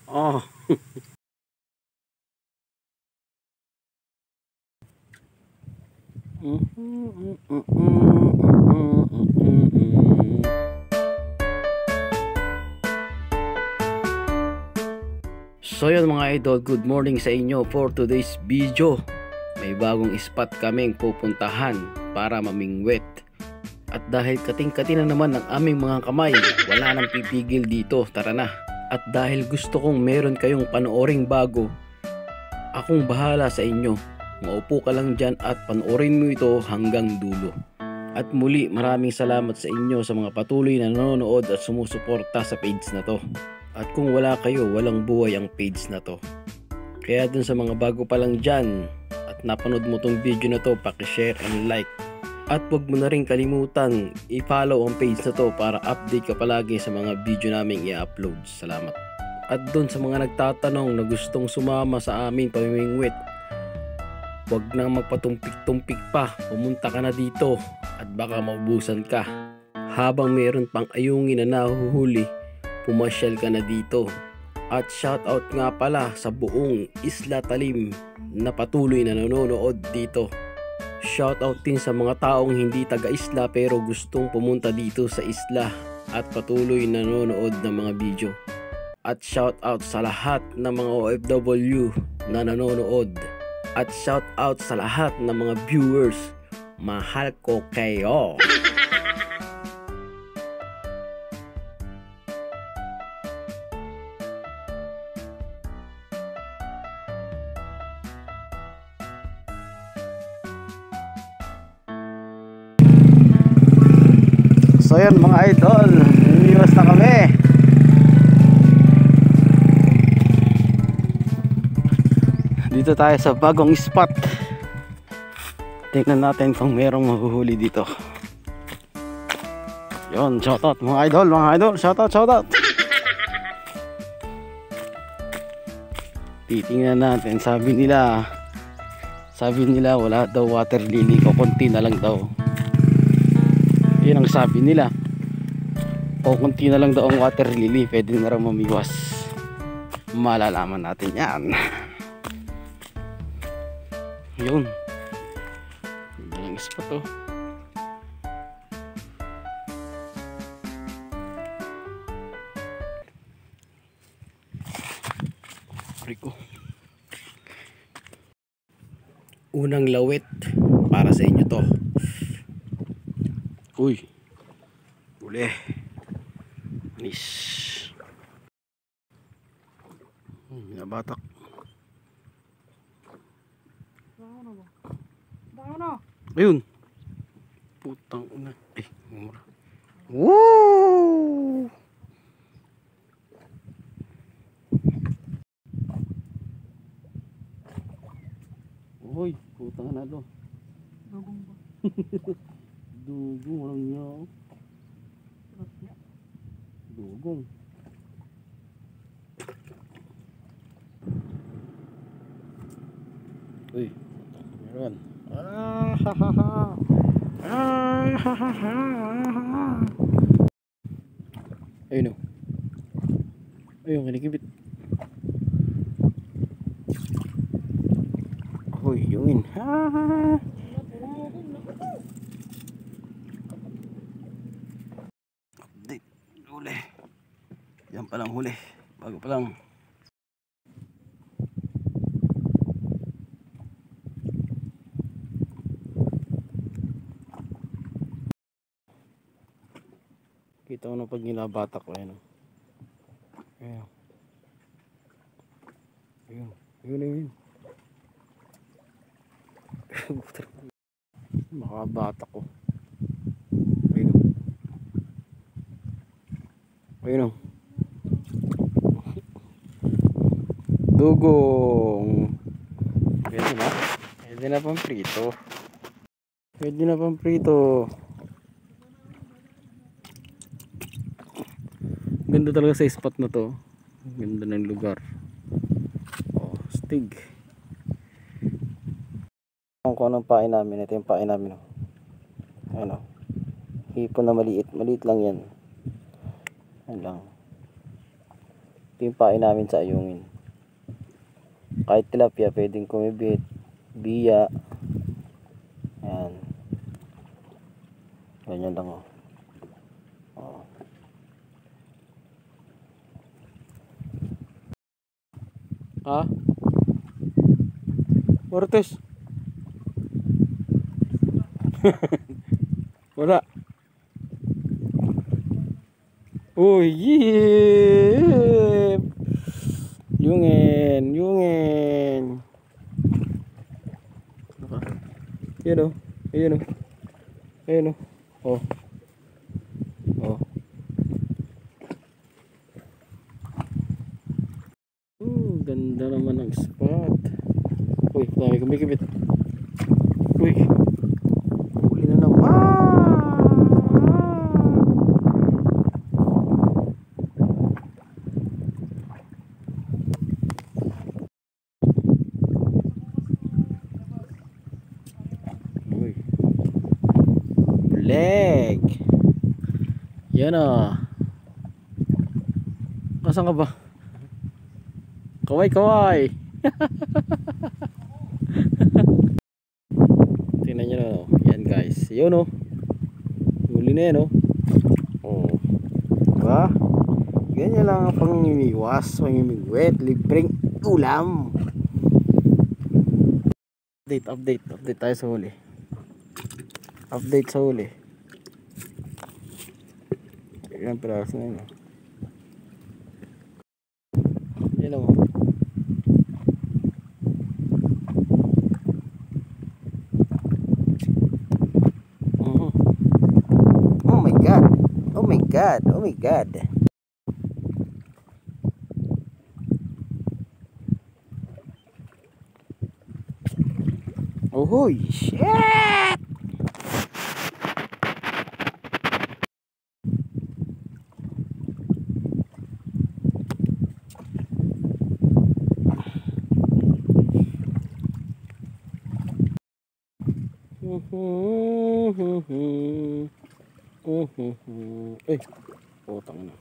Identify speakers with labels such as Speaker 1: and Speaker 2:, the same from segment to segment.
Speaker 1: Oh. So yun mga idol, good morning sa inyo. For today's video, may bagong spot kaming pupuntahan para mamingwit. At dahil kating-kati na naman ang aming mga kamay, wala nang pipigil dito, tara na. At dahil gusto kong meron kayong panooring bago, akong bahala sa inyo. Maupo ka lang dyan at panoorin mo ito hanggang dulo. At muli, maraming salamat sa inyo sa mga patuloy na nanonood at sumusuporta sa page na to. At kung wala kayo, walang buhay ang page na to. Kaya dun sa mga bago pa lang dyan at napanood mo tong video na to, paki-share and like. At huwag mo na rin kalimutan i-follow ang page na to para update ka palagi sa mga video naming i-upload. Salamat. At dun sa mga nagtatanong na gustong sumama sa amin pamimingwit, huwag nang magpatumpik-tumpik pa, pumunta ka na dito at baka maubusan ka. Habang meron pang ayungin na nahuhuli, pumasyal ka na dito. At shoutout nga pala sa buong Isla Talim na patuloy na nanonood dito. Shoutout din sa mga taong hindi taga-isla pero gustong pumunta dito sa isla at patuloy na nanonood ng mga video. At shoutout sa lahat ng mga OFW na nanonood. At shoutout sa lahat ng mga viewers. Mahal ko kayo! So yun mga idol, umiwas na kami. Dito tayo sa bagong spot. Tingnan natin kung merong mahuhuli dito. Yun, shoutout mga idol, shoutout. Titingnan natin, sabi nila wala daw water lily, konti na lang daw. Yun ang sabi nila. O kunti na lang daw ang water lily, pwede na raw mamiwas. Malalaman natin yan. Yun. Ang spot to. Rico. Unang lawit para sa inyo to. Uy, uli. Anis. Binabatak. Ayun. Putang ina. Mura. Woo! Uy, putang ina to. Dugong ba? Dugong, walang niya. Dugong. Uy, meron. Ayun o. Ayun, kinikibit. Uy, yungin. Update. Huli. Yan palang huli. Bago pa lang. Kita ko na pag nilabatak ko. Ayun. Ayun. Makabatak ko. Ayun. Dugong. Pwede na. Pwede na pang prito. Ganda talaga sa spot na to. Ganda ng lugar. Oh, stig. Kung anong pain namin, ito yung pain namin. Ano? Hipon na maliit lang yan. Yan lang. Ito yung pain namin sa ayungin. Kahit tilapia pwedeng kumibit, biya. Ayan. Ganyan lang oh. Oh. Ha? Martes. Wala. Uy, yee! Yungin, yungin. Ayan o, ayan o. Ayan o. Oh. Oh. Ganda naman ng spot. Uy, dami kumikibit. Uy. Huli na naman. Uy. Leg. Yan o. Asan ka ba? Kaway, kaway. Tingnan nyo na. Yan guys. Yun o. Huli na yan o. Oh. Diba? Ganyan lang ang pangmimiwas, pangmimiwet, libreng ulam. Update tayo sa huli. Update sa huli. Ilang piraso na yun. Yan o. Oh my god. Oh my god. Oh my god. Oh holy shit. Ay, putang na.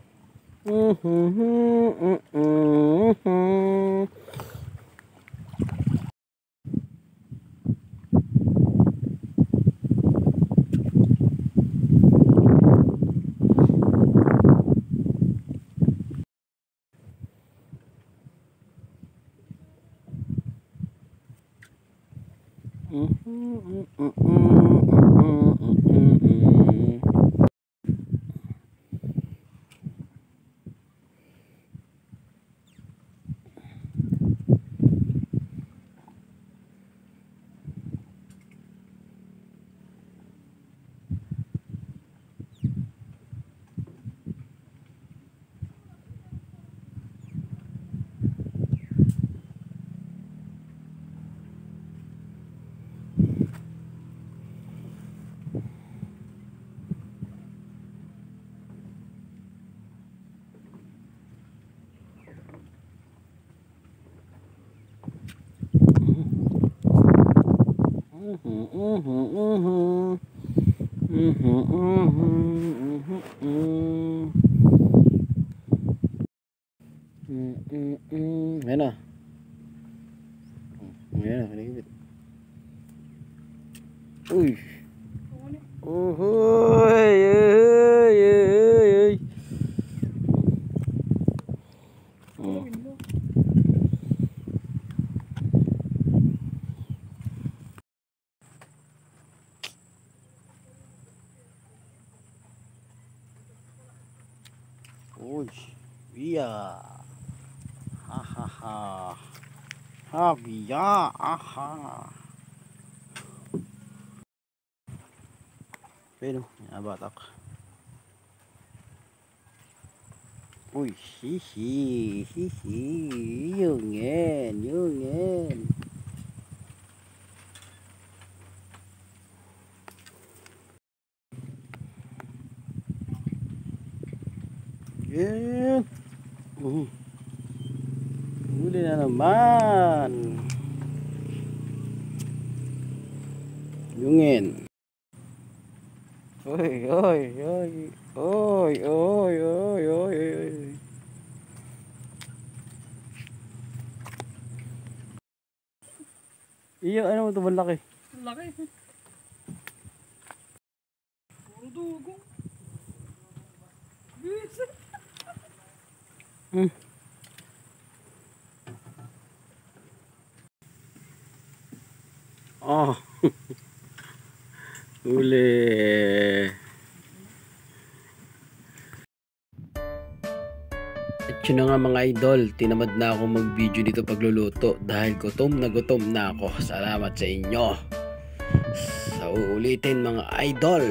Speaker 1: Ayan na. Ayan na, kanigit. Uy. Uhoy. Ay. Uy. Biya. Ha ha ha. Ha biya. Aha. Pero, nabatak. Uy, hihi. Yungin. Yan. Huli na naman. Yungin. Oy. Iyo, ano mo ito malaki?
Speaker 2: Laki. Puro dugong. Bisit.
Speaker 1: Hmm. Oh. Uli. At yun na nga mga idol, tinamad na ako mag-video dito pagluluto dahil gutom na ako. Salamat sa inyo. Sa uulitin mga idol.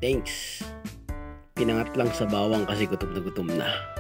Speaker 1: Thanks. Pinangat lang sa bawang kasi gutom na.